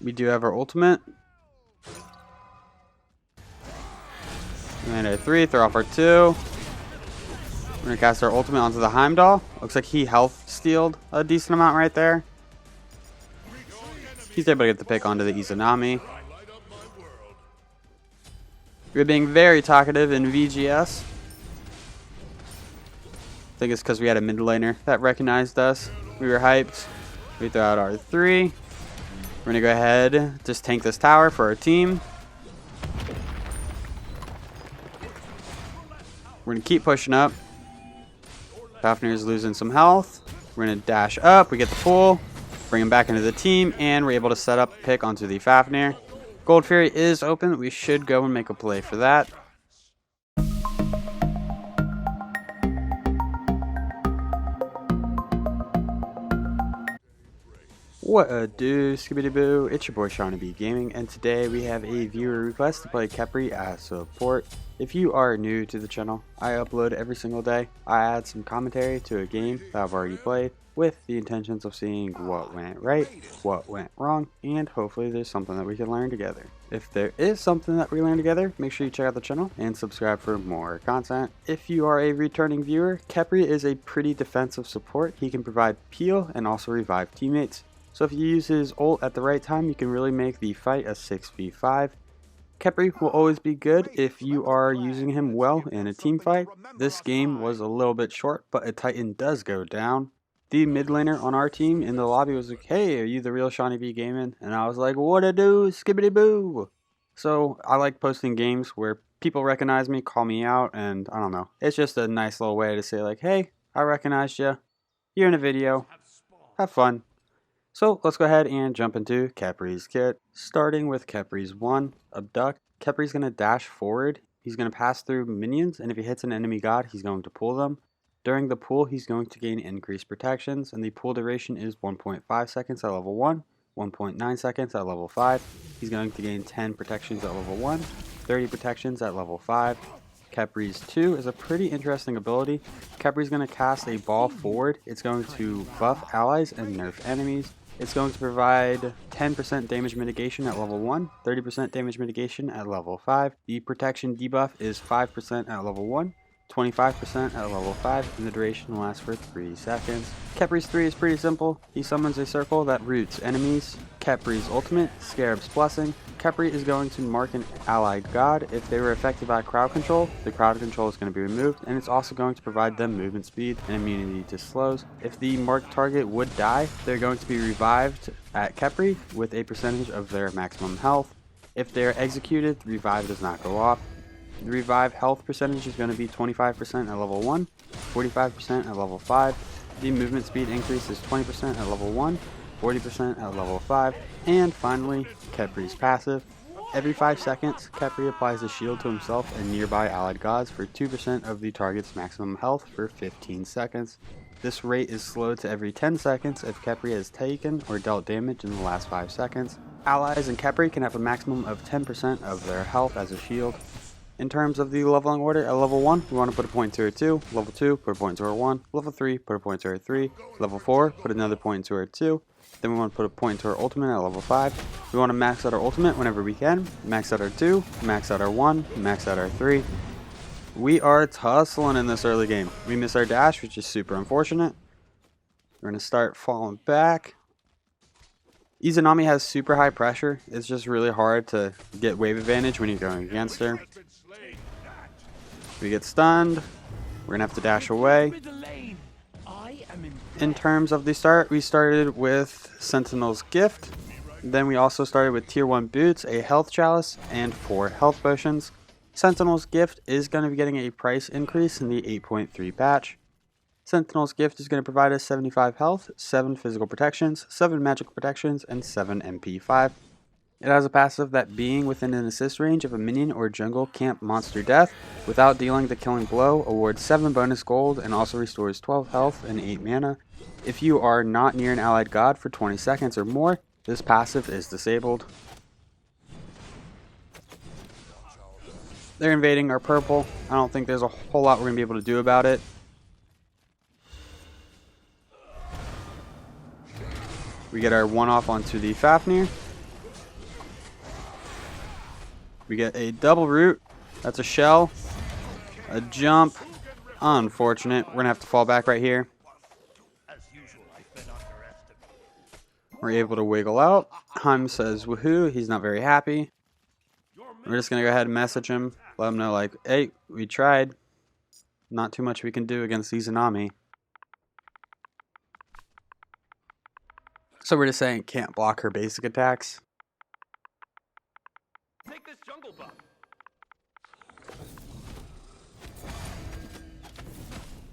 We do have our ultimate. And our 3, throw off our 2. We're going to cast our ultimate onto the Heimdall. Looks like he health stealed a decent amount right there. He's able to get the pick onto the Izanami. We're being very talkative in VGS. I think it's because we had a mid laner that recognized us. We were hyped. We throw out our 3. We're going to go ahead, just tank this tower for our team. We're going to keep pushing up. Fafnir's losing some health. We're going to dash up. We get the pull. Bring him back into the team. And we're able to set up a pick onto the Fafnir. Gold Fury is open. We should go and make a play for that. What a do, skibbity boo, it's your boy SeanyB Gaming, and today we have a viewer request to play Khepri as support. If you are new to the channel, I upload every single day. I add some commentary to a game that I've already played with the intentions of seeing what went right, what went wrong, and hopefully there's something that we can learn together. If there is something that we learn together, make sure you check out the channel and subscribe for more content. If you are a returning viewer, Khepri is a pretty defensive support. He can provide peel and also revive teammates. So if you use his ult at the right time, you can really make the fight a 6v5. Khepri will always be good if you are using him well in a team fight. This game was a little bit short, but a Titan does go down. The mid laner on our team in the lobby was like, "Hey, are you the real SeanyB Gaming?" And I was like, "What a do, skibbity boo." So I like posting games where people recognize me, call me out, and I don't know. It's just a nice little way to say like, "Hey, I recognized you. You're in a video. Have fun." So let's go ahead and jump into Khepri's kit. Starting with Khepri's 1, Abduct. Khepri's going to dash forward. He's going to pass through minions, and if he hits an enemy god, he's going to pull them. During the pull, he's going to gain increased protections, and the pull duration is 1.5 seconds at level 1, 1.9 seconds at level 5. He's going to gain 10 protections at level 1, 30 protections at level 5. Khepri's 2 is a pretty interesting ability. Khepri's going to cast a ball forward. It's going to buff allies and nerf enemies. It's going to provide 10% damage mitigation at level 1, 30% damage mitigation at level 5. The protection debuff is 5% at level 1, 25% at level 5, and the duration lasts for 3 seconds. Khepri's 3 is pretty simple. He summons a circle that roots enemies. Khepri's ultimate, Scarab's Blessing. Khepri is going to mark an allied god. If they were affected by crowd control, the crowd control is going to be removed, and it's also going to provide them movement speed and immunity to slows. If the marked target would die, they're going to be revived at Khepri with a percentage of their maximum health. If they're executed, the revive does not go off. The revive health percentage is going to be 25% at level 1, 45% at level 5. The movement speed increase is 20% at level 1, 40% at level 5, and finally, Khepri's passive. Every 5 seconds, Khepri applies a shield to himself and nearby allied gods for 2% of the target's maximum health for 15 seconds. This rate is slowed to every 10 seconds if Khepri has taken or dealt damage in the last 5 seconds. Allies and Khepri can have a maximum of 10% of their health as a shield. In terms of the leveling order, at level 1, we want to put a point to our 2, level 2, put a point to our 1, level 3, put a point to our 3, level 4, put another point to our 2, then we want to put a point to our ultimate at level 5. We want to max out our ultimate whenever we can, max out our 2, max out our 1, max out our 3. We are tussling in this early game. We miss our dash, which is super unfortunate. We're going to start falling back. Izanami has super high pressure. It's just really hard to get wave advantage when you're going against her. We get stunned. We're going to have to dash away. In terms of the start, we started with Sentinel's Gift. Then we also started with tier 1 boots, a health chalice, and 4 health potions. Sentinel's Gift is going to be getting a price increase in the 8.3 patch. Sentinel's Gift is going to provide us 75 health, 7 physical protections, 7 magical protections, and 7 MP5. It has a passive that being within an assist range of a minion or jungle camp monster death without dealing the killing blow awards 7 bonus gold and also restores 12 health and 8 mana. If you are not near an allied god for 20 seconds or more, this passive is disabled. They're invading our purple. I don't think there's a whole lot we're going to be able to do about it. We get our 1-off onto the Fafnir. We get a double root. That's a shell. A jump. Unfortunate. We're going to have to fall back right here. We're able to wiggle out. Heim says woohoo. He's not very happy. We're just going to go ahead and message him. Let him know, like, hey, we tried. Not too much we can do against SeanyB. So we're just saying can't block her basic attacks. Take this jungle buff.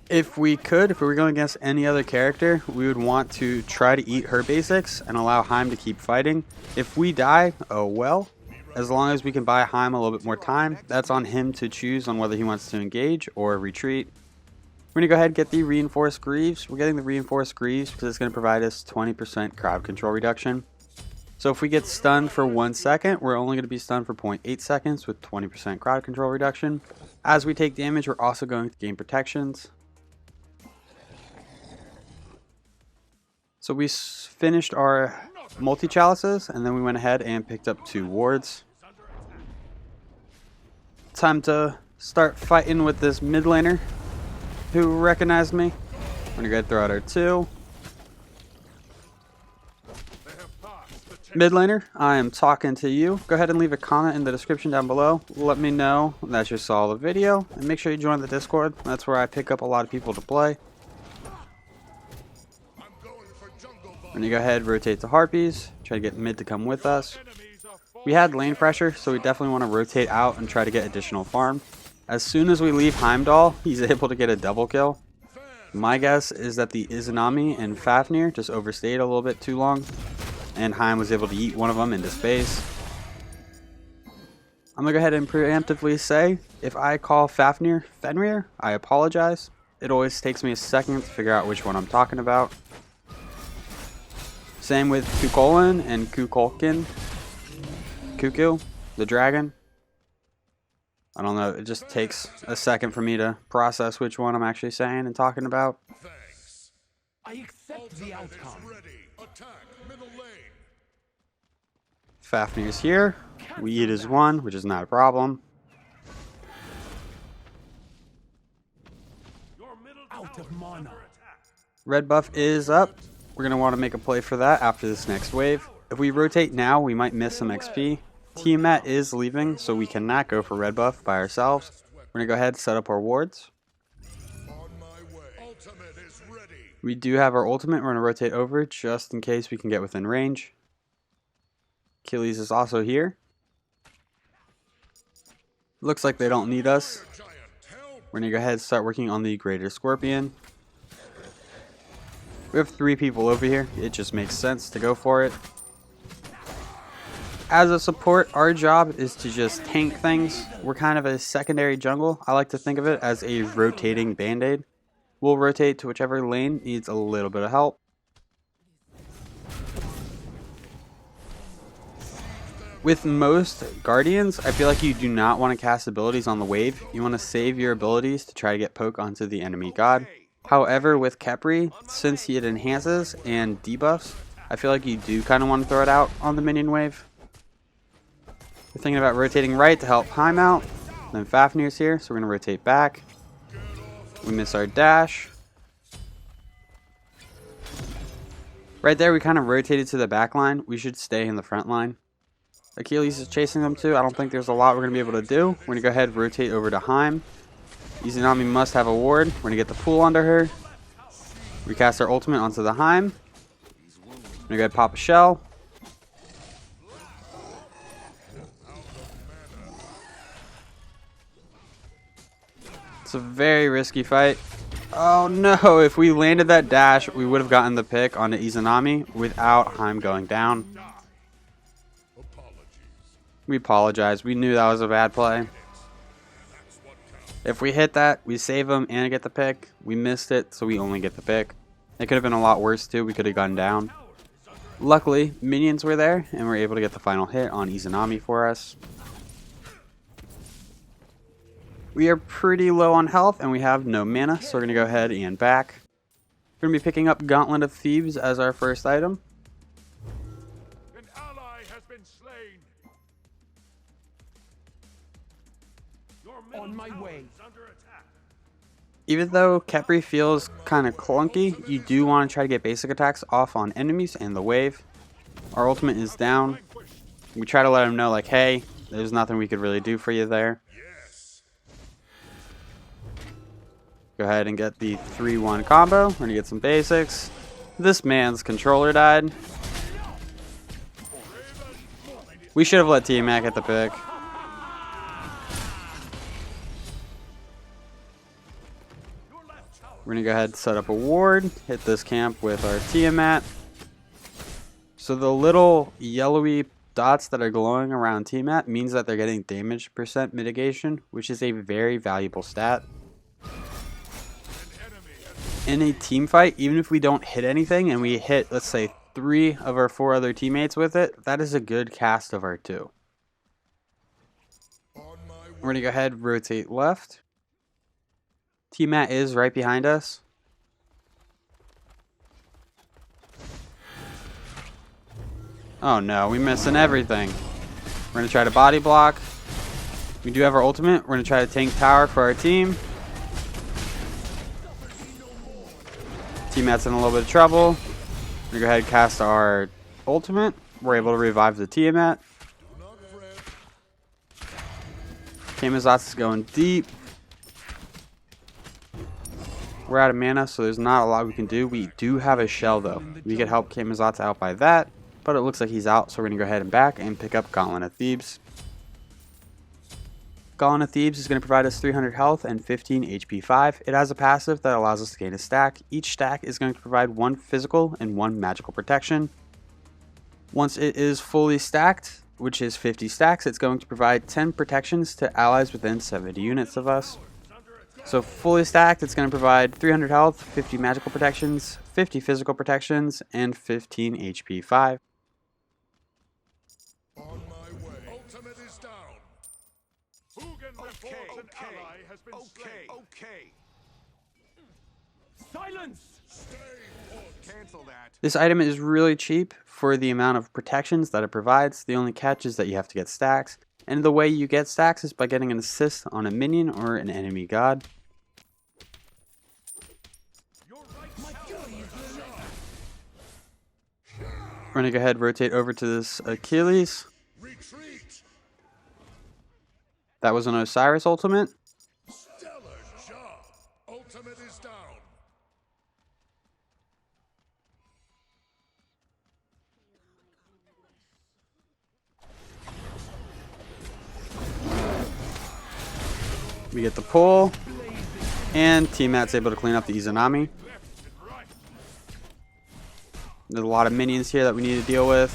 If we were going against any other character, we would want to try to eat her basics and allow Heim to keep fighting. If we die, oh well. As long as we can buy Heim a little bit more time, that's on him to choose on whether he wants to engage or retreat. We're going to go ahead and get the Reinforced Greaves. We're getting the Reinforced Greaves because it's going to provide us 20% crowd control reduction. So if we get stunned for 1 second, we're only going to be stunned for 0.8 seconds with 20% crowd control reduction. As we take damage, we're also going to gain protections. So we finished our multi-chalices, and then we went ahead and picked up 2 wards. Time to start fighting with this mid laner who recognized me. I'm going to go ahead and throw out our 2. Mid laner, I am talking to you. Go ahead and leave a comment in the description down below. Let me know that you saw the video, and make sure you join the Discord. That's where I pick up a lot of people to play. I'm going to go ahead and rotate to Harpies, try to get mid to come with us. We had lane pressure, so we definitely want to rotate out and try to get additional farm. As soon as we leave Heimdall, he's able to get a double kill. My guess is that the SeanyB and Fafnir just overstayed a little bit too long, and Heim was able to eat one of them into space. I'm going to go ahead and preemptively say, if I call Fafnir Fenrir, I apologize. It always takes me a second to figure out which one I'm talking about. Same with Kukulin and Kukulkin. Cuckoo, the dragon. I don't know, it just takes a second for me to process which one I'm actually saying and talking about. Thanks. I accept the outcome. Fafnir's here. We eat his 1, which is not a problem. Out of mana. Red buff is up. We're going to want to make a play for that after this next wave. If we rotate now, we might miss some XP. Tiamat is leaving, so we cannot go for red buff by ourselves. We're going to go ahead and set up our wards. We do have our ultimate. We're going to rotate over just in case we can get within range. Achilles is also here. Looks like they don't need us. We're going to go ahead and start working on the Greater Scorpion. We have 3 people over here. It just makes sense to go for it. As a support, our job is to just tank things. We're kind of a secondary jungle. I like to think of it as a rotating band-aid. We'll rotate to whichever lane needs a little bit of help. With most Guardians, I feel like you do not want to cast abilities on the wave. You want to save your abilities to try to get poke onto the enemy god. However, with Khepri, since he enhances and debuffs, I feel like you do kind of want to throw it out on the minion wave. We're thinking about rotating right to help Heim out. Then Fafnir's here, so we're going to rotate back. We miss our dash. Right there, we kind of rotated to the back line. We should stay in the front line. Achilles is chasing them too. I don't think there's a lot we're going to be able to do. We're going to go ahead and rotate over to Heim. SeanyB must have a ward. We're going to get the pool under her. We cast our ultimate onto the Heim. We're going to go ahead and pop a shell. It's a very risky fight. Oh no, if we landed that dash, we would have gotten the pick onto SeanyB without Heim going down. We apologize. We knew that was a bad play. If we hit that, we save him and get the pick. We missed it, so we only get the pick. It could have been a lot worse too. We could have gone down. Luckily, minions were there, and we were able to get the final hit on SeanyB for us. We are pretty low on health, and we have no mana, so we're going to go ahead and back. We're going to be picking up Gauntlet of Thebes as our first item. An ally has been slain. On my way. Even though Khepri feels kind of clunky, you do want to try to get basic attacks off on enemies and the wave. Our ultimate is down. We try to let him know, like, hey, there's nothing we could really do for you there. Go ahead and get the 3-1 combo. We're going to get some basics. This man's controller died. We should have let T-Mac get the pick. We're going to go ahead and set up a ward. Hit this camp with our Tiamat. So the little yellowy dots that are glowing around Tiamat means that they're getting damage percent mitigation, which is a very valuable stat. In a team fight, even if we don't hit anything and we hit, let's say, 3 of our 4 other teammates with it, that is a good cast of our 2. We're going to go ahead, rotate left. T-Mat is right behind us. Oh no, we're missing everything. We're going to try to body block. We do have our ultimate. We're going to try to tank tower for our team. T-Mat's in a little bit of trouble. We're going to go ahead and cast our ultimate. We're able to revive the Tiamat. Camazotz is going deep. We're out of mana, so there's not a lot we can do. We do have a shell, though. We could help Camazotz out by that, but it looks like he's out, so we're going to go ahead and back and pick up Gauntlet of Thebes. Gauntlet of Thebes is going to provide us 300 health and 15 HP 5. It has a passive that allows us to gain a stack. Each stack is going to provide 1 physical and 1 magical protection. Once it is fully stacked, which is 50 stacks, it's going to provide 10 protections to allies within 70 units of us. So fully stacked, it's going to provide 300 health, 50 magical protections, 50 physical protections, and 15 HP 5. On my way. Ultimate is down. Okay. Silence! Cancel that. This item is really cheap for the amount of protections that it provides. The only catch is that you have to get stacks. And the way you get stacks is by getting an assist on a minion or an enemy god. We're going to go ahead and rotate over to this Achilles. Retreat. That was an Osiris ultimate. Stellar job. Ultimate is down. We get the pull. And T-Mat's able to clean up the Izanami. There's a lot of minions here that we need to deal with.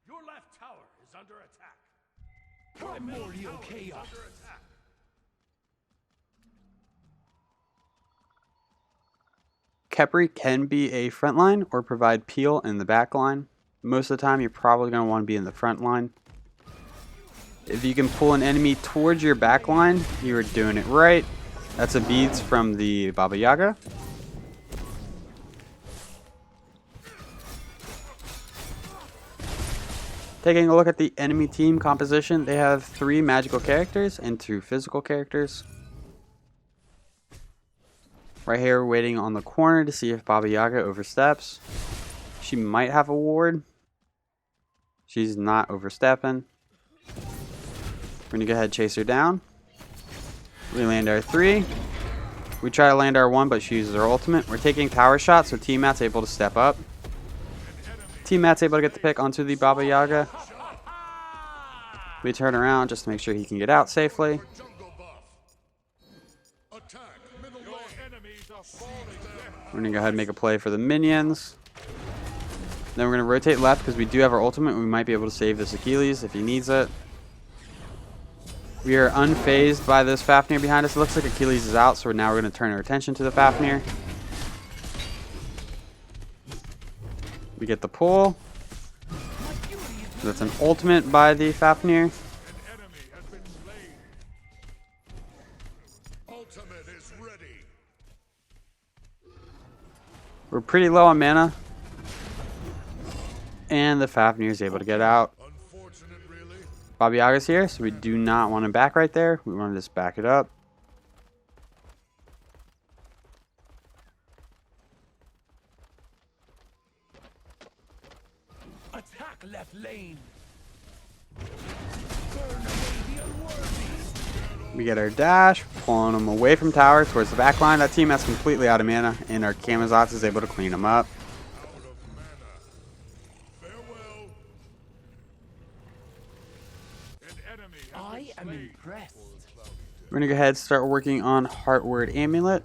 Your left tower is under attack. Primordial chaos. Khepri can be a front line or provide peel in the back line. Most of the time, you're probably going to want to be in the front line. If you can pull an enemy towards your back line, you are doing it right. That's a beads from the Baba Yaga. Taking a look at the enemy team composition, they have 3 magical characters and 2 physical characters. Right here, waiting on the corner to see if Baba Yaga oversteps. She might have a ward. She's not overstepping. We're going to go ahead and chase her down. We land our 3. We try to land our 1, but she uses her ultimate. We're taking tower shots, so T-Mat's able to step up. T-Mat's able to get the pick onto the Baba Yaga. We turn around just to make sure he can get out safely. We're going to go ahead and make a play for the minions. Then we're going to rotate left because we do have our ultimate. We might be able to save this Achilles if he needs it. We are unfazed by this Fafnir behind us. It looks like Achilles is out, so now we're going to turn our attention to the Fafnir. We get the pull. That's an ultimate by the Fafnir. Ultimate is ready. We're pretty low on mana. And the Fafnir is able to get out. Unfortunate, really. Baba Yaga's here, so we do not want to back right there. We want to just back it up. Attack left lane. Burn away the unworthy. We get our dash, pulling them away from tower towards the back line. That team has completely out of mana, and our Kamazotz is able to clean them up. I am impressed. We're going to go ahead and start working on Heartward Amulet.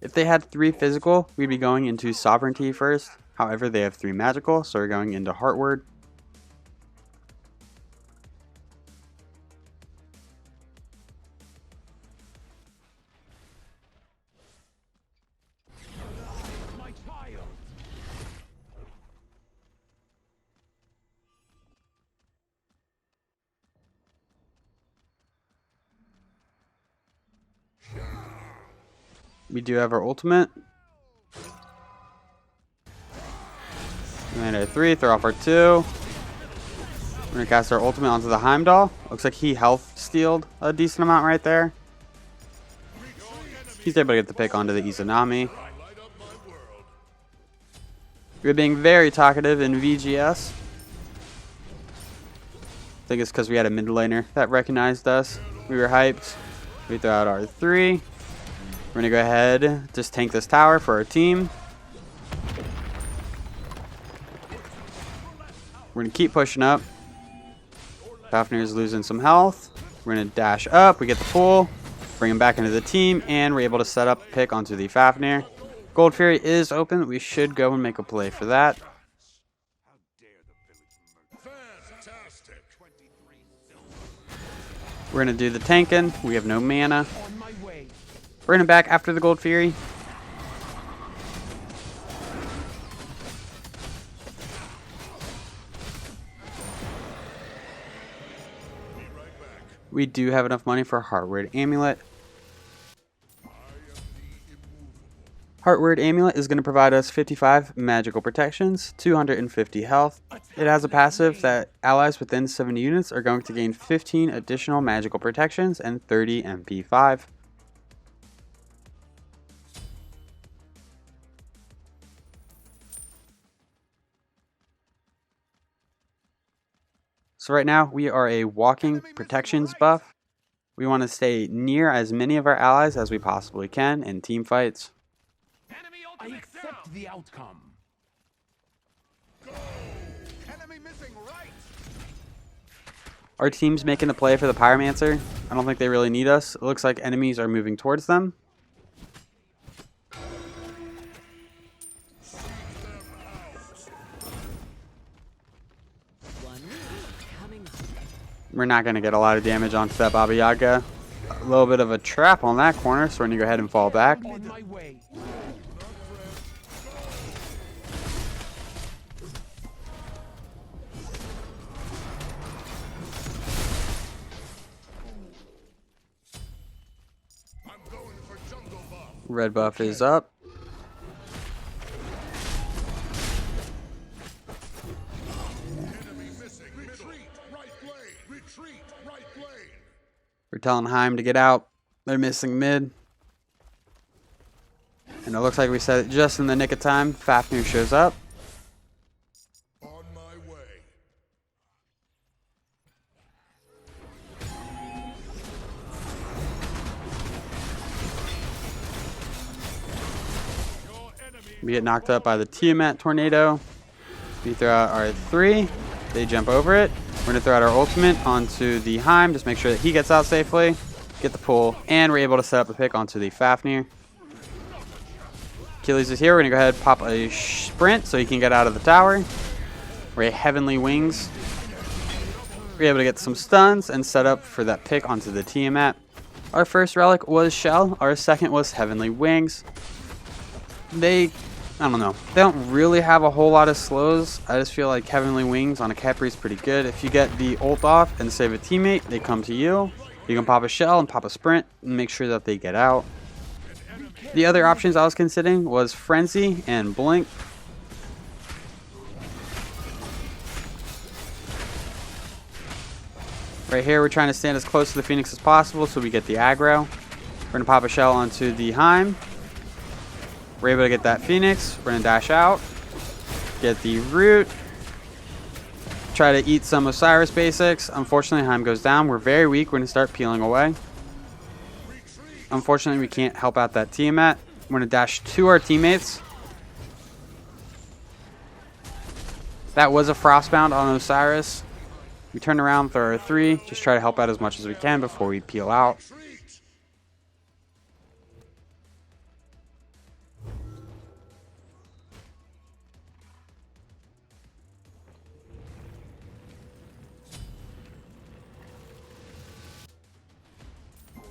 If they had 3 physical, we'd be going into Sovereignty first. However, they have 3 magical, so we're going into Heartward. My child. We do have our ultimate. And our 3, throw off our 2. We're going to cast our ultimate onto the Heimdall. Looks like he health stealed a decent amount right there. He's able to get the pick onto the Izanami. We're being very talkative in VGS. I think it's because we had a mid laner that recognized us. We were hyped. We throw out our 3. We're going to go ahead, just tank this tower for our team. We're going to keep pushing up. Fafnir's losing some health. We're going to dash up. We get the pull. Bring him back into the team. And we're able to set up a pick onto the Fafnir. Gold Fury is open. We should go and make a play for that. Fantastic. We're going to do the tanking. We have no mana. On my way. We're going to back after the Gold Fury. We do have enough money for Heartward Amulet. Heartward Amulet is going to provide us 55 magical protections, 250 health. It has a passive that allies within 70 units are going to gain 15 additional magical protections and 30 MP5. So right now we are a walking protections buff. We want to stay near as many of our allies as we possibly can in team fights. I accept the outcome. Enemy missing right. Our team's making a play for the Pyromancer. I don't think they really need us. It looks like enemies are moving towards them. We're not going to get a lot of damage onto that Baba Yaga. A little bit of a trap on that corner, so we're going to go ahead and fall back. On my way. I'm going for jungle buff. Red buff is up. Enemy missing. Retreat. Right blade. Retreat. Right blade. We're telling Heim to get out. They're missing mid. And it looks like we said it just in the nick of time. Fafnir shows up. On my way. Your enemy. We get knocked up by the Tiamat Tornado. We throw out our 3. They jump over it. We're going to throw out our ultimate onto the Heim. Just make sure that he gets out safely. Get the pull. And we're able to set up a pick onto the Fafnir. Achilles is here. We're going to go ahead and pop a sprint so he can get out of the tower. We're Heavenly Wings. We're able to get some stuns and set up for that pick onto the Tiamat. Our first relic was Shell. Our second was Heavenly Wings. I don't know. They don't really have a whole lot of slows. I just feel like Heavenly Wings on a Khepri is pretty good. If you get the ult off and save a teammate, they come to you. You can pop a shell and pop a sprint and make sure that they get out. The other options I was considering was Frenzy and Blink. Right here, we're trying to stand as close to the Phoenix as possible so we get the aggro. We're going to pop a shell onto the Heim. We're able to get that Phoenix. We're going to dash out. Get the root. Try to eat some Osiris basics. Unfortunately, Heim goes down. We're very weak. We're going to start peeling away. Unfortunately, we can't help out that Tiamat. We're going to dash to our teammates. That was a Frostbound on Osiris. We turn around, throw our 3. Just try to help out as much as we can before we peel out.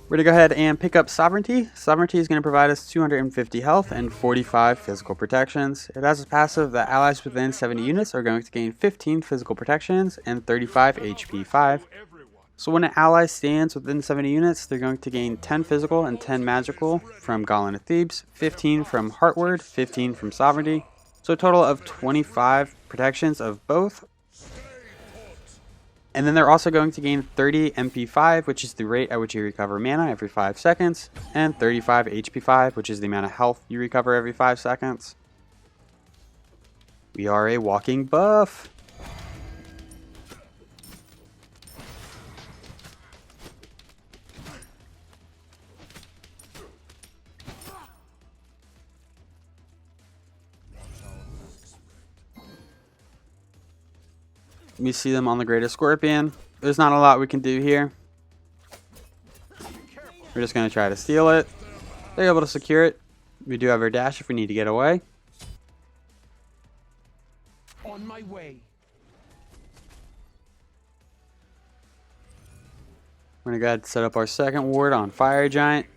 We're going to go ahead and pick up Sovereignty. Sovereignty is going to provide us 250 health and 45 physical protections. It has a passive that allies within 70 units are going to gain 15 physical protections and 35 HP 5. So when an ally stands within 70 units, they're going to gain 10 physical and 10 magical from Gauntlet of Thebes, 15 from Heartward, 15 from Sovereignty. So a total of 25 protections of both. And then they're also going to gain 30 MP5, which is the rate at which you recover mana every 5 seconds, and 35 HP5, which is the amount of health you recover every 5 seconds. We are a walking buff. We see them on the Greater Scorpion. There's not a lot we can do here. We're just going to try to steal it. They're able to secure it. We do have our dash if we need to get away. On my way. We're going to go ahead and set up our second ward on Fire Giant.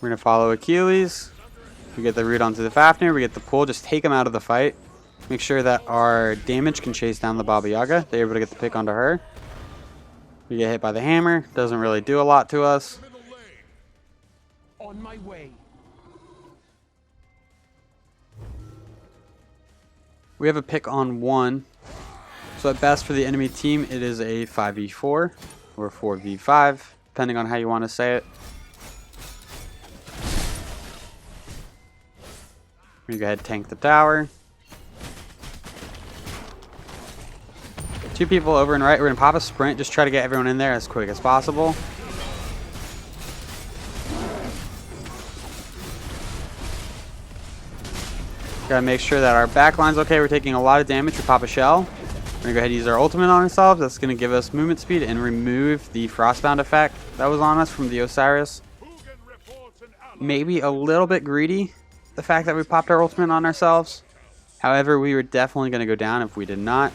We're going to follow Achilles. We get the root onto the Fafnir. We get the pull. Just take him out of the fight. Make sure that our damage can chase down the Baba Yaga. They're able to get the pick onto her. We get hit by the hammer. Doesn't really do a lot to us. On my way. We have a pick on 1. So at best for the enemy team, it is a 5v4 or 4v5, depending on how you want to say it. We're going to go ahead and tank the tower. 2 people over and right. We're going to pop a sprint. Just try to get everyone in there as quick as possible. Got to make sure that our backline's okay. We're taking a lot of damage. We pop a shell. We're going to go ahead and use our ultimate on ourselves. That's going to give us movement speed and remove the Frostbound effect that was on us from the Osiris. Maybe a little bit greedy, the fact that we popped our ultimate on ourselves. However, we were definitely going to go down if we did not.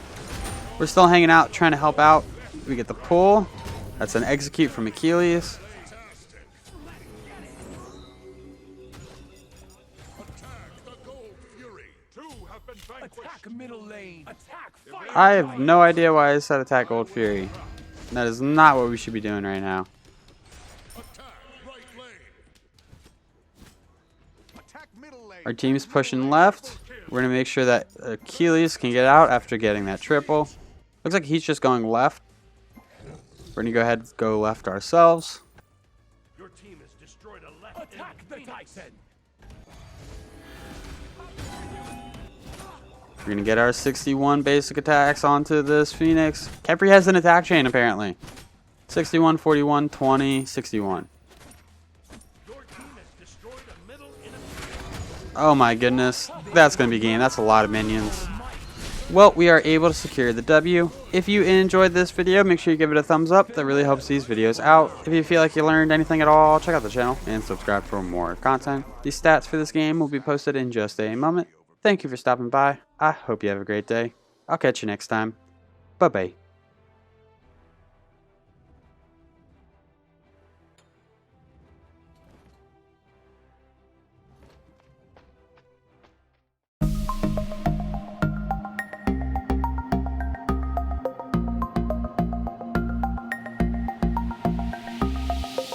We're still hanging out, trying to help out. We get the pull. That's an execute from Achilles. Attack middle lane. Attack fire. I have no idea why I said attack Gold Fury. That is not what we should be doing right now. Our team's pushing left. We're going to make sure that Achilles can get out after getting that triple. Looks like he's just going left. We're going to go ahead and go left ourselves. Your team has destroyed a left. Attack the Titan. We're going to get our 61 basic attacks onto this Phoenix. Khepri has an attack chain apparently. 61, 41, 20, 61. Oh my goodness. That's going to be game. That's a lot of minions. Well, we are able to secure the W. If you enjoyed this video, make sure you give it a thumbs up. That really helps these videos out. If you feel like you learned anything at all, check out the channel and subscribe for more content. The stats for this game will be posted in just a moment. Thank you for stopping by. I hope you have a great day. I'll catch you next time. Bye-bye.